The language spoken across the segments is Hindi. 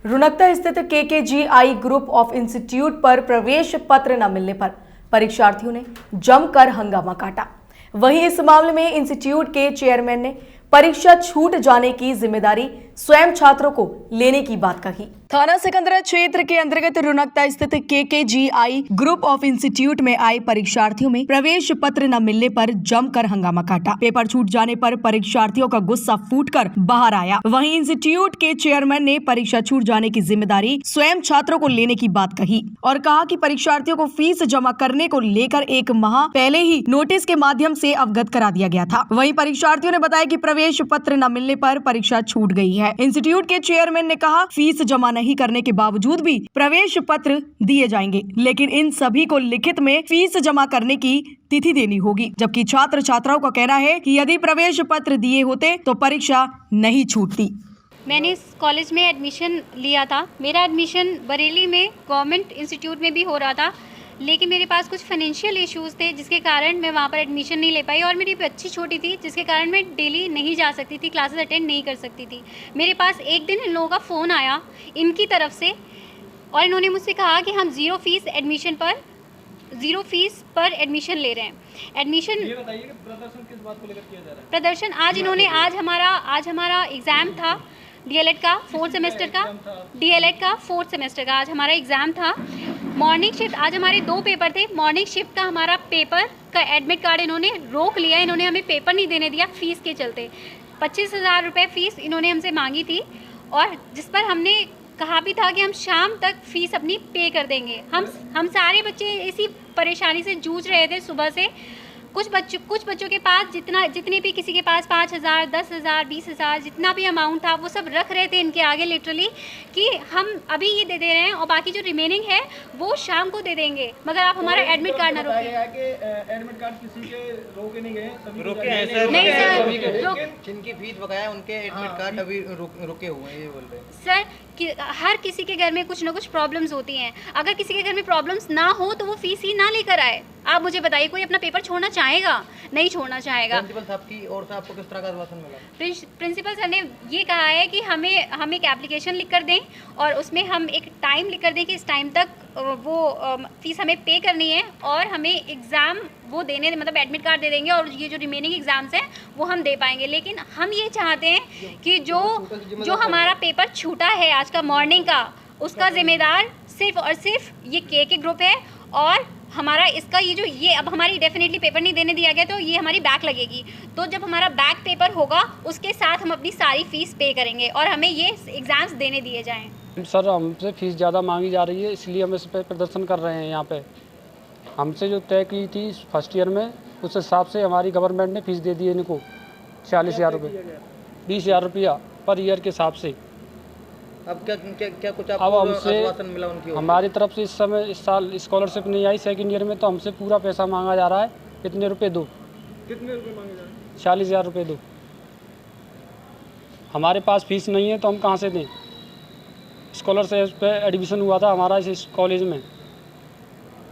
रुनकता स्थित केकेजीआई ग्रुप ऑफ इंस्टीट्यूट पर प्रवेश पत्र न मिलने पर परीक्षार्थियों ने जमकर हंगामा काटा। वहीं इस मामले में इंस्टीट्यूट के चेयरमैन ने परीक्षा छूट जाने की जिम्मेदारी स्वयं छात्रों को लेने की बात कही। थाना सिकंदरा क्षेत्र के अंतर्गत रुनकता स्थित केकेजीआई ग्रुप ऑफ इंस्टीट्यूट में आए परीक्षार्थियों में प्रवेश पत्र न मिलने पर जमकर हंगामा काटा। पेपर छूट जाने पर परीक्षार्थियों का गुस्सा फूटकर बाहर आया। वहीं इंस्टीट्यूट के चेयरमैन ने परीक्षा छूट जाने की जिम्मेदारी स्वयं छात्रों को लेने की बात कही और कहा कि परीक्षार्थियों को फीस जमा करने को लेकर 1 माह पहले ही नोटिस के माध्यम से अवगत करा दिया गया था। वहीं परीक्षार्थियों ने बताया कि प्रवेश पत्र न मिलने पर परीक्षा छूट गई है। इंस्टीट्यूट के चेयरमैन ने कहा फीस जमा नहीं करने के बावजूद भी प्रवेश पत्र दिए जाएंगे, लेकिन इन सभी को लिखित में फीस जमा करने की तिथि देनी होगी। जबकि छात्र छात्राओं का कहना है कि यदि प्रवेश पत्र दिए होते तो परीक्षा नहीं छूटती। मैंने इस कॉलेज में एडमिशन लिया था। मेरा एडमिशन बरेली में गवर्नमेंट इंस्टीट्यूट में भी हो रहा था, लेकिन मेरे पास कुछ फाइनेंशियल इश्यूज़ थे जिसके कारण मैं वहाँ पर एडमिशन नहीं ले पाई और मेरी बच्ची छोटी थी जिसके कारण मैं डेली नहीं जा सकती थी, क्लासेस अटेंड नहीं कर सकती थी। मेरे पास एक दिन इन लोगों का फ़ोन आया इनकी तरफ से और इन्होंने मुझसे कहा कि हम ज़ीरो फीस पर एडमिशन ले रहे हैं। एडमिशन ये बताइए कि प्रदर्शन किस बात को लेकर किया जा रहा है? प्रदर्शन आज हमारा एग्ज़ाम था डीएलएड का 4th सेमेस्टर का आज हमारा एग्ज़ाम था। मॉर्निंग शिफ्ट आज हमारे 2 पेपर थे। मॉर्निंग शिफ्ट का हमारा पेपर का एडमिट कार्ड इन्होंने रोक लिया। इन्होंने हमें पेपर नहीं देने दिया फ़ीस के चलते। 25,000 रुपये फ़ीस इन्होंने हमसे मांगी थी और जिस पर हमने कहा भी था कि हम शाम तक फ़ीस अपनी पे कर देंगे। हम सारे बच्चे इसी परेशानी से जूझ रहे थे सुबह से। कुछ बच्चों के पास जितने भी किसी के पास 5,000, 10,000, 20,000 जितना भी अमाउंट था वो सब रख रहे थे इनके आगे लिटरली कि हम अभी ये दे रहे हैं और बाकी जो रिमेनिंग है वो शाम को दे देंगे, मगर आप हमारा एडमिट कार्ड ना रोकें। एडमिट कार्ड किसी के रोके नहीं गए, सभी रोके हैं सर। नहीं सर, जिनकी फीस बकाया उनके एडमिट कार्ड अभी रुके हुए हैं, ये बोल रहे हैं सर कि हर किसी के घर में कुछ ना कुछ प्रॉब्लम्स होती हैं। अगर किसी के घर में प्रॉब्लम्स ना हो तो वो फीस ही ना लेकर आए। आप मुझे बताइए, कोई अपना पेपर छोड़ना चाहेगा? नहीं छोड़ना चाहेगा। प्रिंसिपल साहब की ओर से आपको किस तरह का आश्वासन मिला? प्रिंसिपल सर ने ये कहा है कि हम एक एप्लीकेशन लिख कर दें और उसमें हम एक टाइम लिख कर दें कि इस टाइम तक वो फीस हमें पे करनी है और हमें एग्ज़ाम वो देने मतलब एडमिट कार्ड दे देंगे और ये जो रिमेनिंग एग्ज़ाम्स हैं वो हम दे पाएंगे। लेकिन हम ये चाहते हैं कि जो हमारा पेपर छूटा है आज का मॉर्निंग का, उसका ज़िम्मेदार सिर्फ और सिर्फ ये के ग्रुप है और हमारा इसका ये अब हमारी डेफिनेटली पेपर नहीं देने दिया गया तो ये हमारी बैक लगेगी। तो जब हमारा बैक पेपर होगा उसके साथ हम अपनी सारी फ़ीस पे करेंगे और हमें ये एग्ज़ाम्स देने दिए जाएँ। सर हमसे फ़ीस ज़्यादा मांगी जा रही है, इसलिए हम इस पर प्रदर्शन कर रहे हैं। यहाँ पे हमसे जो तय की थी फर्स्ट ईयर में उस हिसाब से हमारी गवर्नमेंट ने फ़ीस दे दी है इनको 40,000 रुपये, 20,000 रुपया पर ईयर के हिसाब से। अब क्या कुछ अब आपको हमसे आश्वासन मिला उनकी ओर से? हमारी तरफ से इस साल स्कॉलरशिप नहीं आई सेकंड ईयर में, तो हमसे पूरा पैसा मांगा जा रहा है। इतने रुपए दो, कितने रुपए मांगे जा रहे हैं? 40,000 रुपये दो। हमारे पास फीस नहीं है तो हम कहाँ से दें? स्कॉलरशिप पे एडमिशन हुआ था हमारा इस कॉलेज में।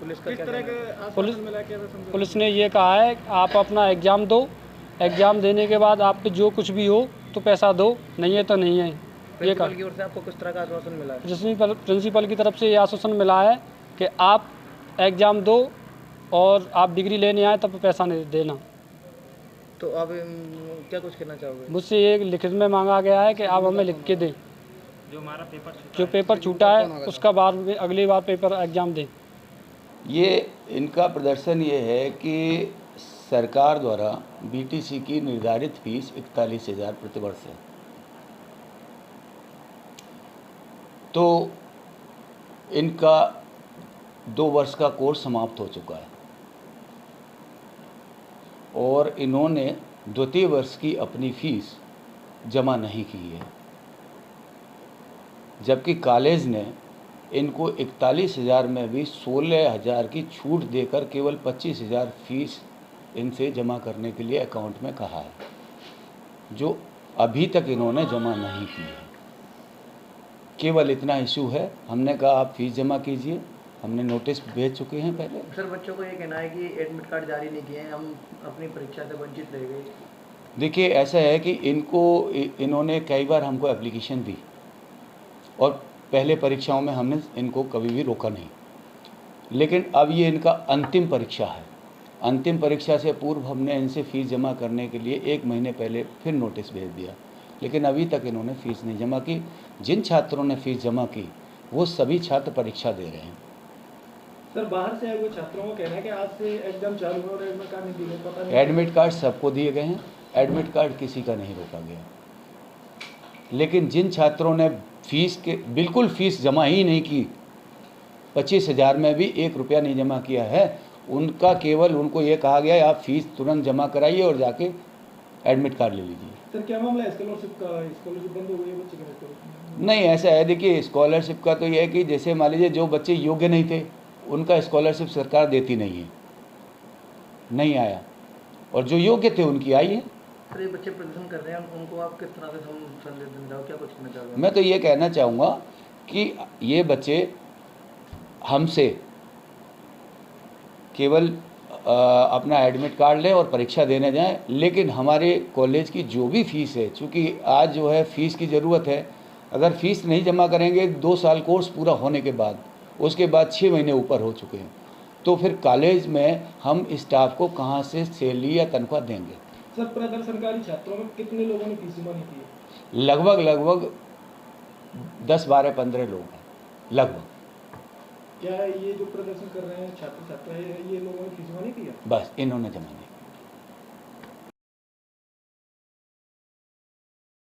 पुलिस का किस क्या तरह कहना है? का आश्वासन मिला, क्या समझे? पुलिस ने ये कहा है आप अपना एग्ज़ाम दो, एग्ज़ाम देने के बाद आप पे जो कुछ भी हो तो पैसा दो, नहीं है तो नहीं है। ये प्रिंसिपल की ओर से आपको किस तरह का आश्वासन मिला है? प्रिंसिपल की तरफ से ये आश्वासन मिला है कि आप एग्ज़ाम दो और आप डिग्री लेने आए तब पैसा नहीं देना। तो अब क्या कुछ कहना चाहोगे? मुझसे ये लिखित में मांगा गया है कि आप हमें लिख के दें जो पेपर छूटा है उसका अगली बार पेपर एग्ज़ाम दें। ये इनका प्रदर्शन ये है कि सरकार द्वारा बीटीसी की निर्धारित फीस 41,000 प्रतिवर्ष है, तो इनका 2 वर्ष का कोर्स समाप्त हो चुका है और इन्होंने द्वितीय वर्ष की अपनी फीस जमा नहीं की है, जबकि कॉलेज ने इनको 41,000 में भी 16,000 की छूट देकर केवल 25,000 फीस इनसे जमा करने के लिए अकाउंट में कहा है, जो अभी तक इन्होंने जमा नहीं की है। केवल इतना इशू है। हमने कहा आप फीस जमा कीजिए, हमने नोटिस भेज चुके हैं पहले। सर बच्चों को ये कहना है कि एडमिट कार्ड जारी नहीं किए हैं, हम अपनी परीक्षा से वंचित रह गए। देखिए ऐसा है कि इन्होंने कई बार हमको एप्लीकेशन दी और पहले परीक्षाओं में हमने इनको कभी भी रोका नहीं, लेकिन अब ये इनका अंतिम परीक्षा है। अंतिम परीक्षा से पूर्व हमने इनसे फ़ीस जमा करने के लिए 1 महीने पहले फिर नोटिस भेज दिया, लेकिन अभी तक इन्होंने फ़ीस नहीं जमा की। जिन छात्रों ने फ़ीस जमा की वो सभी छात्र परीक्षा दे रहे हैं। सर बाहर से आए हुए छात्रों को कहना है कि आज से एग्जाम चालू हो और एडमिट कार्ड नहीं दिए, पता नहीं एडमिट कार्ड सबको दिए गए हैं, एडमिट कार्ड किसी का नहीं रोका गया। लेकिन जिन छात्रों ने बिल्कुल फ़ीस जमा ही नहीं की, 25,000 में भी 1 रुपया नहीं जमा किया है, उनका केवल उनको ये कहा गया है आप फ़ीस तुरंत जमा कराइए और जाके एडमिट कार्ड ले लीजिए। सर क्या मामला है स्कॉलरशिप का? स्कॉलरशिप बंद हो गई है बच्चे के? नहीं, ऐसा है, देखिए स्कॉलरशिप का तो ये है कि जैसे मान लीजिए जो बच्चे योग्य नहीं थे उनका स्कॉलरशिप सरकार देती नहीं है, नहीं आया, और जो योग्य थे उनकी आई है। सर ये बच्चे प्रदर्शन कर रहे हैं, उनको आप किस तरह से संदेश देना चाहो, क्या कुछ कहना चाहोगे? मैं तो ये कहना चाहूँगा कि ये बच्चे हमसे केवल अपना एडमिट कार्ड लें और परीक्षा देने जाएं, लेकिन हमारे कॉलेज की जो भी फ़ीस है, चूँकि आज जो है फ़ीस की ज़रूरत है, अगर फ़ीस नहीं जमा करेंगे 2 साल कोर्स पूरा होने के बाद, उसके बाद 6 महीने ऊपर हो चुके हैं, तो फिर कॉलेज में हम स्टाफ को कहाँ से सैलरी या तनख्वाह देंगे? सर प्रदर्शनकारी छात्रों में कितने लोगों ने फीस जमा नहीं की है? लगभग 10, 12, 15 लोग हैं लगभग। क्या ये जो प्रदर्शन कर रहे हैं छात्र छात्रा ये लोगों ने फीस जमा नहीं किया? बस इन्होंने जमा नहीं।